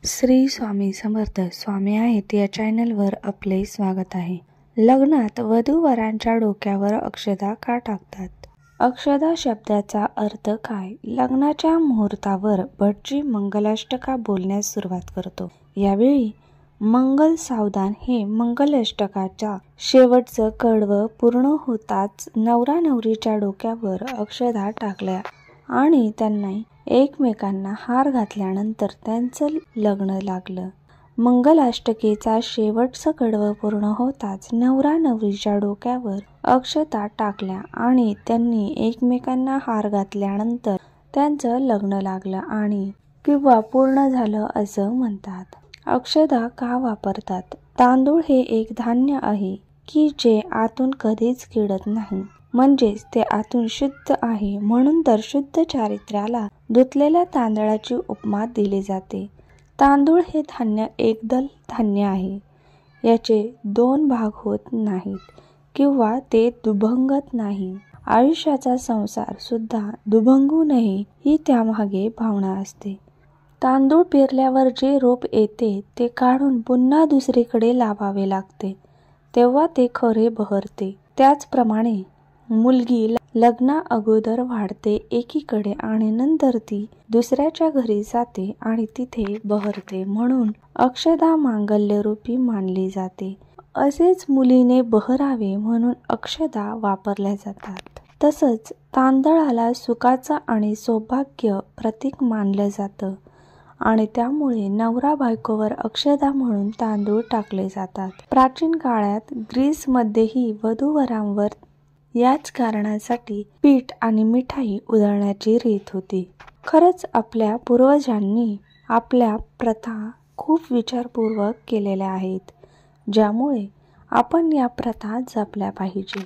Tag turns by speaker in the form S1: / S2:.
S1: श्री स्वामी समर्थ स्वामी आहेत या चॅनलवर आपले स्वागत आहे। लग्नात वधू-वरांच्या डोक्यावर अक्षता का टाकतात? अक्षता शब्दाचा अर्थ काय? लग्नाच्या मुहूर्तावर भटजी मंगलाष्टका बोलण्यास सुरुवात करतो। यावेळी मंगल सावधान हे मंगलाष्टकाच्या शेवटचं कडवं पूर्ण होताच नवरा नवरीच्या डोक्यावर अक्षता टाकल्या आणि त्यांनी एकमेकांना हार घातल्यानंतर त्यांचं लग्न लागलं। मंगलाष्टकेचा शेवटचं कडवं पूर्ण होताच नवरा नवरीच्या डोक्यावर अक्षता टाकल्या आणि त्यांनी एकमेकांना हार घातल्यानंतर त्यांचं लग्न लागलं आणि किंवा पूर्ण झालं असं म्हणतात। अक्षता का वापरतात? तांदूळ हे एक धान्य आहे की जे आतून कधीच किडत नाही, म्हणजेच ते आतून शुद्ध आहे, म्हणून तर शुद्ध चारित्र्याला धुतलेल्या तांदळाची उपमा दिली जाते। तांदूळ हे धान्य एकदल धान्य आहे, याचे दोन भाग होत नाहीत किंवा ते दुभंगत नाही। आयुष्याचा संसार सुद्धा दुभंगू नये ही त्यामागे भावना असते। तांदूळ पेरल्यावर जे रोप येते ते काढून पुन्हा दुसरीकडे लावावे लागते, तेव्हा ते खरे बहरते। त्याचप्रमाणे मुलगी लग्ना अगोदर वाढते एकीकडे आणि नंतर ती दुसऱ्याच्या घरी जाते आणि तिथे बहरते, म्हणून अक्षता मांगल्यरूपी मानली जाते। असेच मुलीने बहरावे म्हणून अक्षता वापरल्या जातात। तसंच तांदळाला सुखाचं आणि सौभाग्य प्रतीक मानलं जातं आणि त्यामुळे नवरा बायकोवर अक्षता म्हणून तांदूळ टाकले जातात। प्राचीन काळात ग्रीसमध्येही वधू-वरांवर याच कारणासाठी पीठ आणि मिठाई उधळण्याची रीत होती। खरंच आपल्या पूर्वजांनी आपल्या प्रथा खूप विचारपूर्वक केलेल्या आहेत, ज्यामुळे आपण या प्रथा जपल्या पाहिजे।